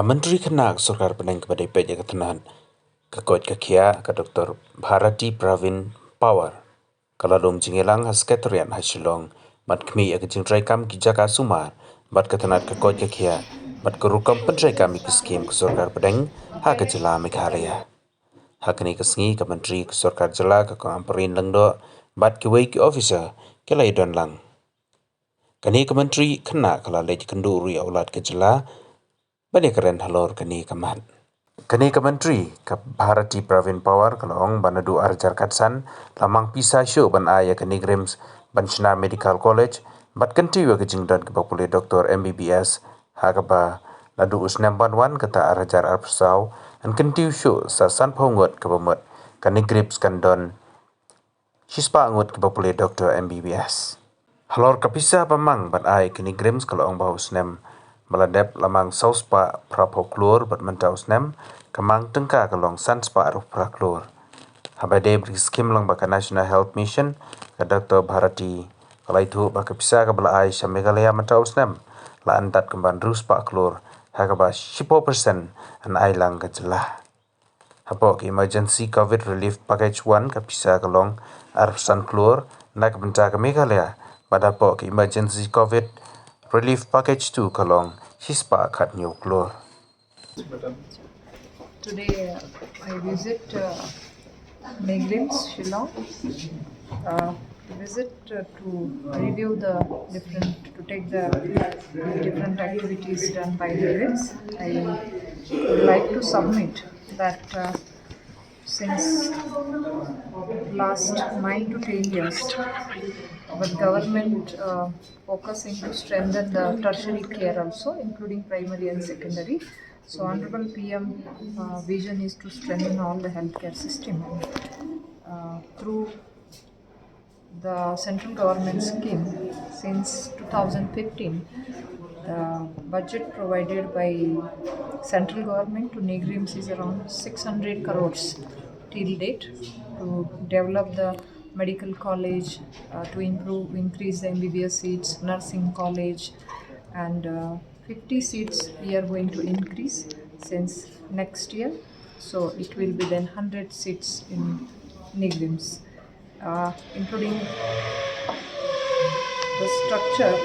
Menteri khynnah sorkar pdeng kepada pejak ketenahan kekot kekia ke Dr. Bharati Pravin Power kalau dom jingelang sekretariat hasilong mat kemi ke jingtrai kam kijaka sumar mat ketenat kekot kekia mat kerukam pentrai kami ke skim ke sorkar pdeng ha ke jela Meghalaya ha kini kesengi ke menteri ke sorkar jela ke kamperin lengdo bat ke wei ke officer ke lai don lang kini ke menteri khynnah kalau lej kenduri aulat ke jela bani keren halor kini kaman. Kini ke Myntri ke Bharati Pravin Power kalong ban Naduh arjar katsan lamang pisah show ban aya ke NEIGRIHMS ban China Medical College bat kenti wa ke jingdan ke pule Dr. MBBS ha ke ba Naduh usnam ban wan kata arjar arpsau an kenti show sa san pongot ke bamet ke NEIGRIHMS kan don sispa ngut ke pule Dr. MBBS. Halor kapisah pamang ban aya ke NEIGRIHMS kalong ba usnam meladep lamang sauspa prapo klur bat mentaus nem kamang tengka kalong sanspa aruh praklur. Habade beri skim lang baka National Health Mission ke Dr. Bharati kalau itu baka pisah ke bela Aisyah Meghalaya mentaus nem la antat kemban ruspa klur hakaba 10% an ailang ke jelah. Hapok emergency COVID relief package 1 ke pisah kalong arsan klur nak benta ke Meghalaya pada pok emergency COVID Relief Package 2 kalong hispa kat new klur. Today I visit NEIGRIHMS Shillong. Visit to review the take the different activities done by NEIGRIHMS. I would like to submit that since last 9 to 10 years, our government focusing to strengthen the tertiary care also, including primary and secondary. So Honorable PM vision is to strengthen all the healthcare system through the central government scheme. Since 2015, the budget provided by central government to NEIGRIHMS is around 600 crores till date to develop the medical college, to increase the MBBS seats, nursing college, and 50 seats we are going to increase since next year. So it will be then 100 seats in NEIGRIHMS, including the structure.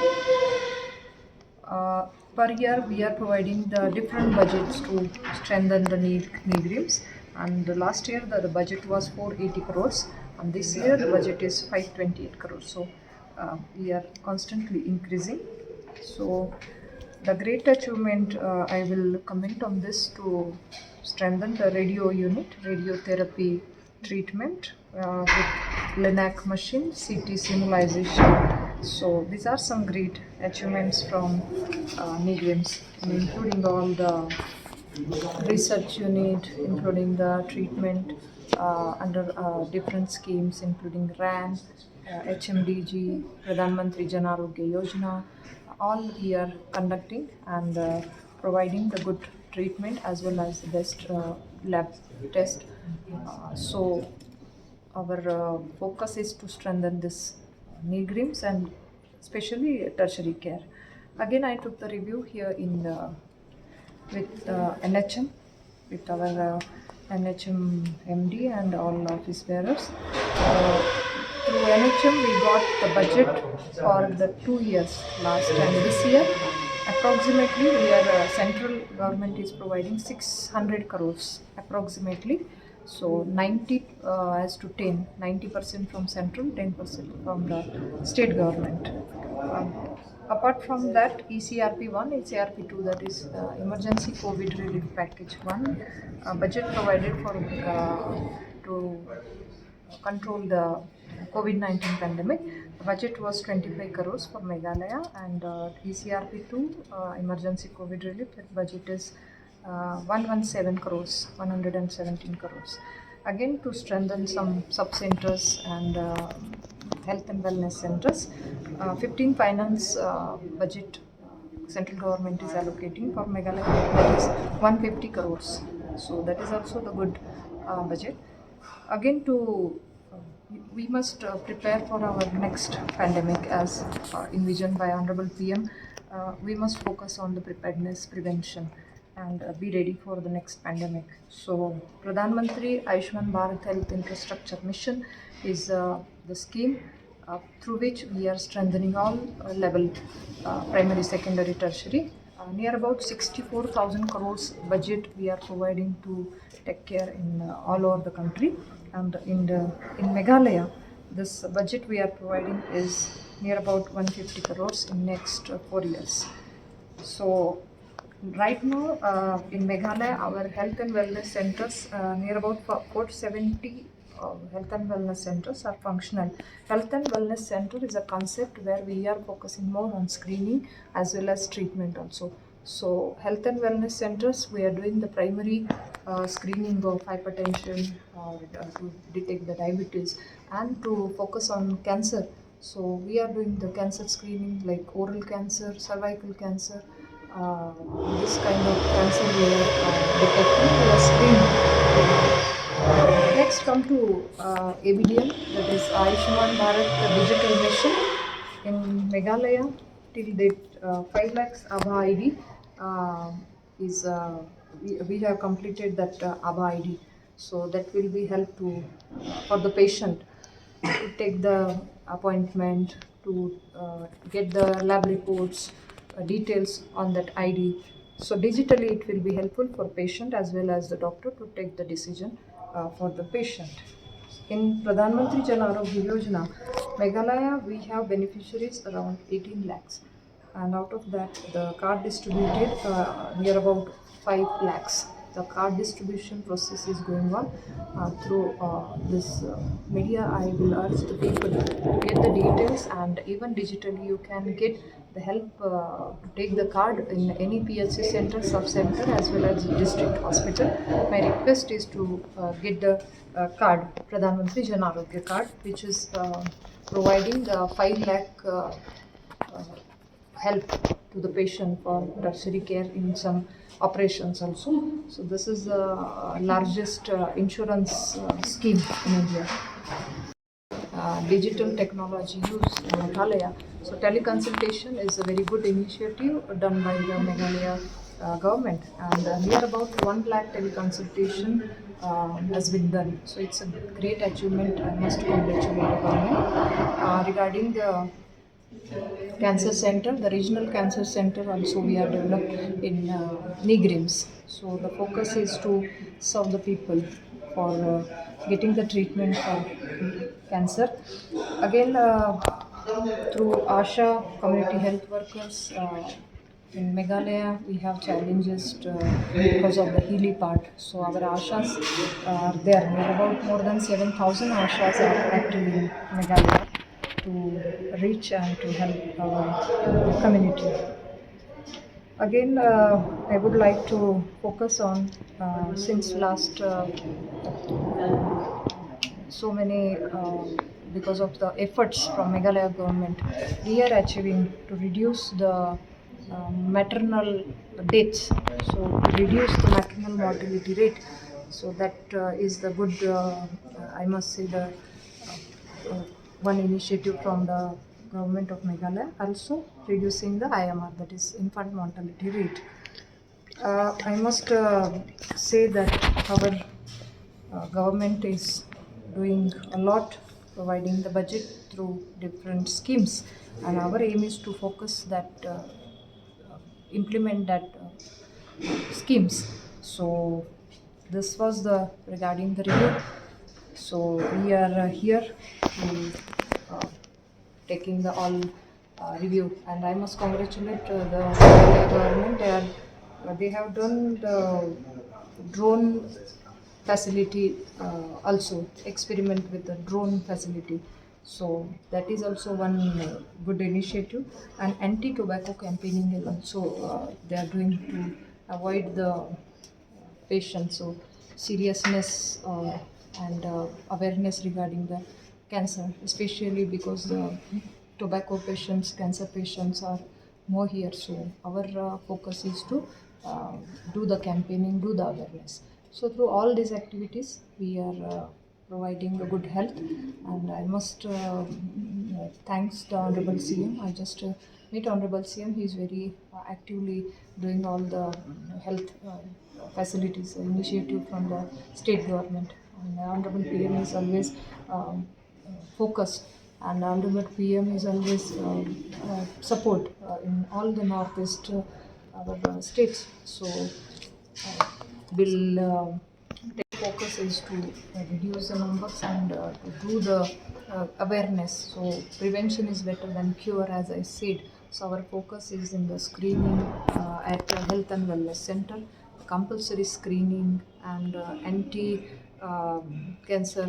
Per year we are providing the different budgets to strengthen the NEIGRIHMS, and last year the budget was 480 crores and this year the budget is 528 crores. So we are constantly increasing. So the great achievement I will comment on this to strengthen the radio unit, radiotherapy treatment with LINAC machine, CT simulation. So these are some great achievements from NEIGRIHMS, including all the research unit, including the treatment under different schemes, including RAN, HMDG, Pradhan Mantri Jan Arogya Yojana. All we are conducting and providing the good treatment as well as the best lab test. So our focus is to strengthen this NEIGRIHMS and especially tertiary care. Again, I took the review here in with NHM, with our NHM MD and all office bearers. Through NHM, we got the budget for the 2 years last and this year. Approximately, we are central government is providing 600 crores approximately. So 90 as to 10, 90% from central, 10% from the state government. Apart from that, ECRP 1, ECRP 2, that is Emergency COVID Relief Package 1, budget provided for to control the COVID-19 pandemic. The budget was 25 crores for Meghalaya, and ECRP 2, Emergency COVID Relief, that budget is 117 crores, 117 crores. Again, to strengthen some sub-centers and health and wellness centers, 15 finance budget central government is allocating for Meghalaya, that is 150 crores. So that is also the good budget. Again, to we must prepare for our next pandemic as envisioned by Honorable PM. We must focus on the preparedness, prevention. and be ready for the next pandemic. So, Pradhan Mantri Ayushman Bharat Health Infrastructure Mission is the scheme through which we are strengthening all level primary, secondary, tertiary. Near about 64,000 crores budget we are providing to take care in all over the country, and in Meghalaya, this budget we are providing is near about 150 crores in next 4 years. So right now in Meghalaya, our health and wellness centers, near about 470 health and wellness centers are functional. Health and wellness center is a concept where we are focusing more on screening as well as treatment also. So health and wellness centers, we are doing the primary screening of hypertension, to detect the diabetes, and to focus on cancer. So we are doing the cancer screening like oral cancer, cervical cancer, uh, this kind of cancer we are detecting, we are screening. Next, come to ABDM, that is Ayushman Bharat Digital Mission in Meghalaya. Till date, 5 lakhs ABHA ID is we have completed that ABHA ID. So that will be help to for the patient to take the appointment, to get the lab reports, details on that ID. So digitally it will be helpful for patient as well as the doctor to take the decision for the patient. In Pradhan Mantri Jan Arogya Yojana, Meghalaya, we have beneficiaries around 18 lakhs, and out of that the card distributed near about 5 lakhs. The card distribution process is going on through this media. I will urge the people to get the details, and even digitally you can get the help to take the card in any PHC center, sub-center as well as district hospital. My request is to get the card, Pradhan Mantri Jan Arogya card, which is providing the 5 lakh uh, help to the patient for tertiary care in some operations also. So this is the largest insurance scheme in India. Digital technology use in Meghalaya. So teleconsultation is a very good initiative done by the Meghalaya government, and near about 1 lakh teleconsultation has been done. So it's a great achievement. I must congratulate the government. Regarding the cancer center, the regional cancer center also we are developed in NEIGRIHMS. So the focus is to serve the people for getting the treatment for cancer. Again, through ASHA, community health workers, in Meghalaya, we have challenges because of the Healy part. So our ASHAs are there. We are about more than 7,000 ASHAs are active in Meghalaya to reach and to help our community. Again, I would like to focus on since last so many because of the efforts from Meghalaya government, we are achieving to reduce the maternal deaths. So to reduce the maternal mortality rate. So that is the good. I must say the uh, one initiative from the government of Meghalaya. Also reducing the IMR, that is infant mortality rate. I must say that our government is doing a lot, providing the budget through different schemes, and our aim is to focus that, implement that schemes. So this was the regarding the review. So we are here to uh, taking the all review, and I must congratulate the government. They have done the drone facility, also experiment with the drone facility. So that is also one good initiative, and anti-tobacco campaigning is also they are doing to avoid the patients. So seriousness and awareness regarding the cancer, especially because the tobacco patients, cancer patients are more here. So our focus is to uh, do the campaigning, do the awareness. So through all these activities, we are providing a good health, and I must thanks the Honorable CM. I just meet Honorable CM. He is very actively doing all the health facilities initiative from the state government. And Honorable PM is always focused, and Honorable PM is always support in all the northeast our states. So will take focus is to reduce the numbers and to do the awareness. So prevention is better than cure, as I said. So our focus is in the screening at the health and wellness center, compulsory screening and anti cancer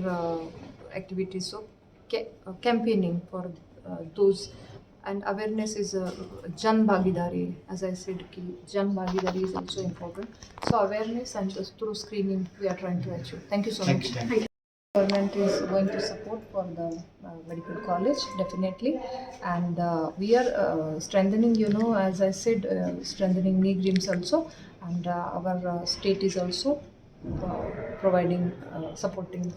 activities. So campaigning for those, and awareness is Jan Bhagidari. As I said, Jan Bhagidari is also important. So awareness and through screening we are trying to achieve. Thank you so much. Thank you. Government is going to support for the medical college definitely, and we are strengthening. As I said, strengthening NEIGRIHMS also, and our state is also providing supporting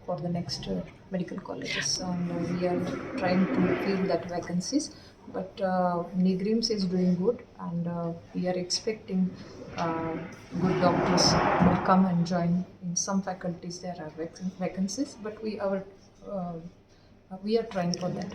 for the next medical colleges, and we are trying to fill that vacancies. But NEIGRIHMS is doing good, and we are expecting good doctors will come and join. In some faculties there are vacancies, but we are trying for that.